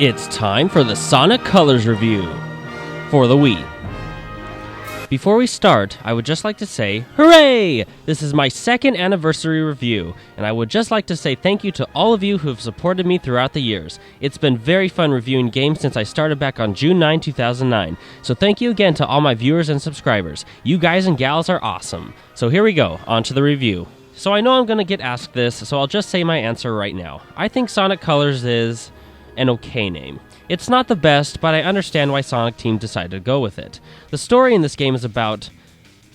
It's time for the Sonic Colors review for the Wii. Before we start, I would just like to say, hooray! This is my second anniversary review, and I would just like to say thank you to all of you who have supported me throughout the years. It's been very fun reviewing games since I started back on June 9, 2009, so thank you again to all my viewers and subscribers. You guys and gals are awesome. So here we go, on to the review. So I know I'm going to get asked this, so I'll just say my answer right now. I think Sonic Colors is an okay name. It's not the best, but I understand why Sonic Team decided to go with it. The story in this game is about...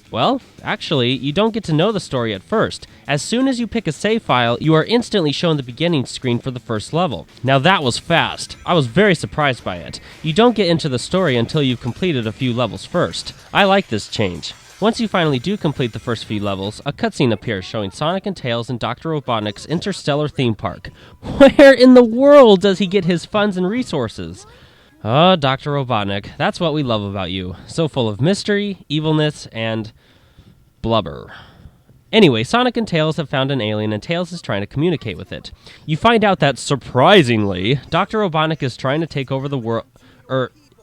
well, actually, you don't get to know the story at first. As soon as you pick a save file, you are instantly shown the beginning screen for the first level. Now that was fast. I was very surprised by it. You don't get into the story until you've completed a few levels first. I like this change. Once you finally do complete the first few levels, a cutscene appears showing Sonic and Tails in Dr. Robotnik's interstellar theme park. Where in the world does he get his funds and resources? Oh, Dr. Robotnik, that's what we love about you. So full of mystery, evilness, and blubber. Anyway, Sonic and Tails have found an alien and Tails is trying to communicate with it. You find out that, surprisingly, Dr. Robotnik is trying to take over the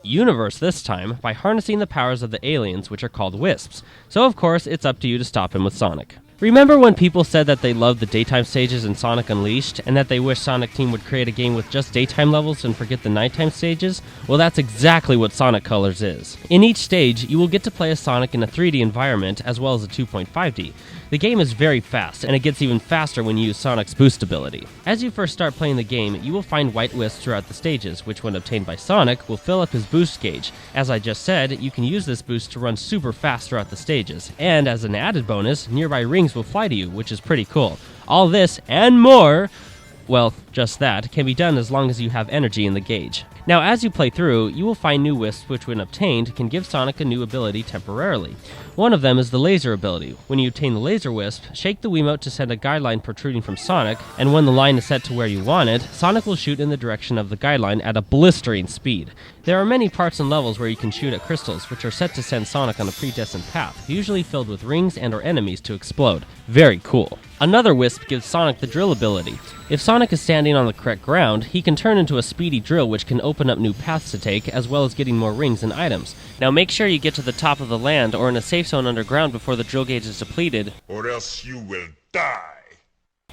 universe this time by harnessing the powers of the aliens, which are called Wisps. So of course, it's up to you to stop him with Sonic. Remember when people said that they loved the daytime stages in Sonic Unleashed, and that they wish Sonic Team would create a game with just daytime levels and forget the nighttime stages? Well, that's exactly what Sonic Colors is. In each stage, you will get to play as Sonic in a 3D environment, as well as a 2.5D. The game is very fast, and it gets even faster when you use Sonic's boost ability. As you first start playing the game, you will find white wisps throughout the stages, which when obtained by Sonic, will fill up his boost gauge. As I just said, you can use this boost to run super fast throughout the stages, and as an added bonus, nearby rings will fly to you, which is pretty cool. All this, and more, well, just that, can be done as long as you have energy in the gauge. Now, as you play through, you will find new wisps which, when obtained, can give Sonic a new ability temporarily. One of them is the laser ability. When you obtain the laser wisp, shake the Wiimote to send a guideline protruding from Sonic, and when the line is set to where you want it, Sonic will shoot in the direction of the guideline at a blistering speed. There are many parts and levels where you can shoot at crystals, which are set to send Sonic on a predestined path, usually filled with rings and/or enemies to explode. Very cool. Another wisp gives Sonic the drill ability. If Sonic is standing on the correct ground, he can turn into a speedy drill which can open up new paths to take, as well as getting more rings and items. Now make sure you get to the top of the land or in a safe zone underground before the drill gauge is depleted, or else you will die.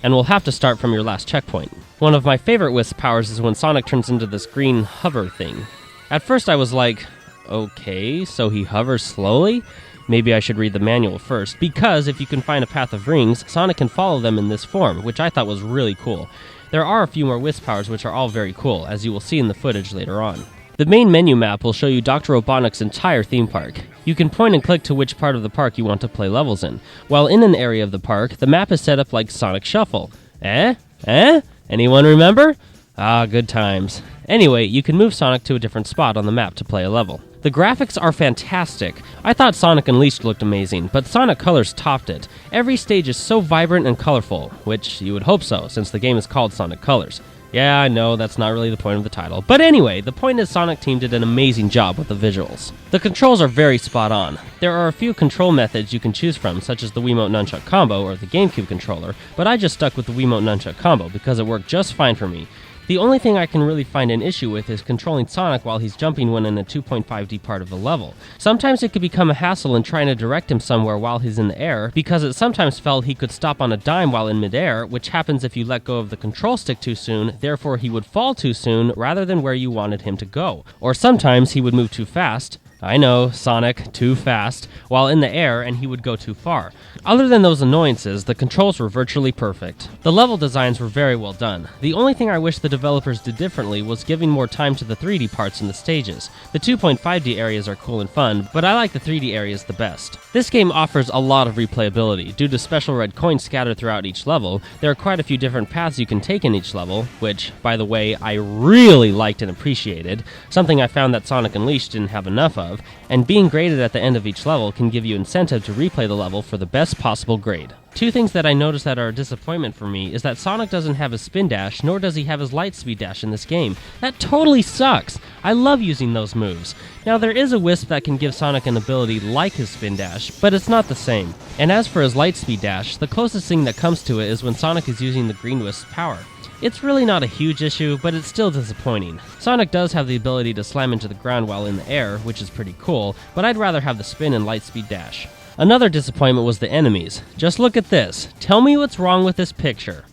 And will have to start from your last checkpoint. One of my favorite wisp powers is when Sonic turns into this green hover thing. At first I was like, okay, so he hovers slowly? Maybe I should read the manual first, because if you can find a path of rings, Sonic can follow them in this form, which I thought was really cool. There are a few more wisp powers which are all very cool, as you will see in the footage later on. The main menu map will show you Dr. Robotnik's entire theme park. You can point and click to which part of the park you want to play levels in. While in an area of the park, the map is set up like Sonic Shuffle. Anyone remember? Ah, good times. Anyway, you can move Sonic to a different spot on the map to play a level. The graphics are fantastic. I thought Sonic Unleashed looked amazing, but Sonic Colors topped it. Every stage is so vibrant and colorful, which you would hope so, since the game is called Sonic Colors. Yeah, I know, that's not really the point of the title. But anyway, the point is Sonic Team did an amazing job with the visuals. The controls are very spot on. There are a few control methods you can choose from, such as the Wiimote Nunchuck Combo or the GameCube controller, but I just stuck with the Wiimote Nunchuck Combo because it worked just fine for me. The only thing I can really find an issue with is controlling Sonic while he's jumping when in a 2.5D part of the level. Sometimes it could become a hassle in trying to direct him somewhere while he's in the air, because it sometimes felt he could stop on a dime while in midair, which happens if you let go of the control stick too soon, therefore he would fall too soon rather than where you wanted him to go. Or sometimes he would move too fast. I know, Sonic, too fast, while in the air, and he would go too far. Other than those annoyances, the controls were virtually perfect. The level designs were very well done. The only thing I wish the developers did differently was giving more time to the 3D parts in the stages. The 2.5D areas are cool and fun, but I like the 3D areas the best. This game offers a lot of replayability. Due to special red coins scattered throughout each level, there are quite a few different paths you can take in each level, which, by the way, I really liked and appreciated, something I found that Sonic Unleashed didn't have enough of, and being graded at the end of each level can give you incentive to replay the level for the best possible grade. Two things that I noticed that are a disappointment for me is that Sonic doesn't have his spin dash, nor does he have his light speed dash in this game. That totally sucks! I love using those moves. Now there is a wisp that can give Sonic an ability like his spin dash, but it's not the same. And as for his light speed dash, the closest thing that comes to it is when Sonic is using the green wisp's power. It's really not a huge issue, but it's still disappointing. Sonic does have the ability to slam into the ground while in the air, which is pretty cool, but I'd rather have the spin and lightspeed dash. Another disappointment was the enemies. Just look at this. Tell me what's wrong with this picture.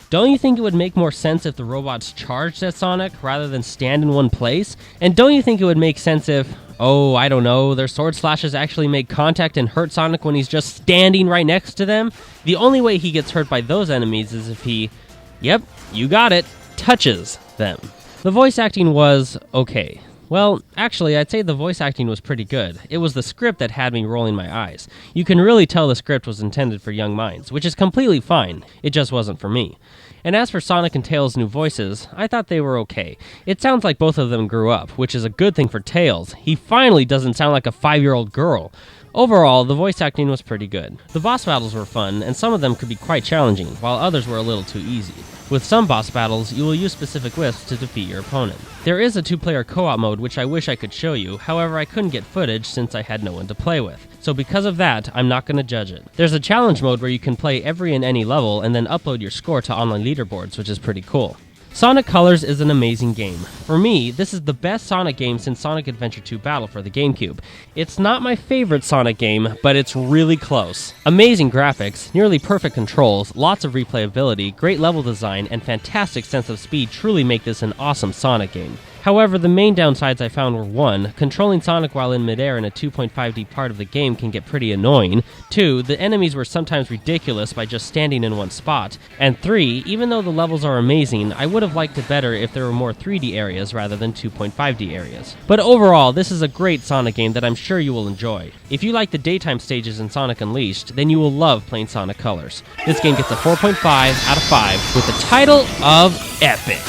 Don't you think it would make more sense if the robots charged at Sonic rather than stand in one place? And don't you think it would make sense if, I don't know, their sword slashes actually make contact and hurt Sonic when he's just standing right next to them? The only way he gets hurt by those enemies is if he, yep, you got it, touches them. The voice acting was okay. Well, actually, I'd say the voice acting was pretty good. It was the script that had me rolling my eyes. You can really tell the script was intended for young minds, which is completely fine. It just wasn't for me. And as for Sonic and Tails' new voices, I thought they were okay. It sounds like both of them grew up, which is a good thing for Tails. He finally doesn't sound like a 5-year-old girl. Overall, the voice acting was pretty good. The boss battles were fun, and some of them could be quite challenging, while others were a little too easy. With some boss battles, you will use specific whiffs to defeat your opponent. There is a 2-player co-op mode which I wish I could show you, however I couldn't get footage since I had no one to play with. So because of that, I'm not going to judge it. There's a challenge mode where you can play every and any level and then upload your score to online leaderboards, which is pretty cool. Sonic Colors is an amazing game. For me, this is the best Sonic game since Sonic Adventure 2 Battle for the GameCube. It's not my favorite Sonic game, but it's really close. Amazing graphics, nearly perfect controls, lots of replayability, great level design, and fantastic sense of speed truly make this an awesome Sonic game. However, the main downsides I found were 1. Controlling Sonic while in midair in a 2.5D part of the game can get pretty annoying. 2. The enemies were sometimes ridiculous by just standing in one spot. And 3. Even though the levels are amazing, I would have liked it better if there were more 3D areas rather than 2.5D areas. But overall, this is a great Sonic game that I'm sure you will enjoy. If you like the daytime stages in Sonic Unleashed, then you will love playing Sonic Colors. This game gets a 4.5 out of 5 with the title of Epic.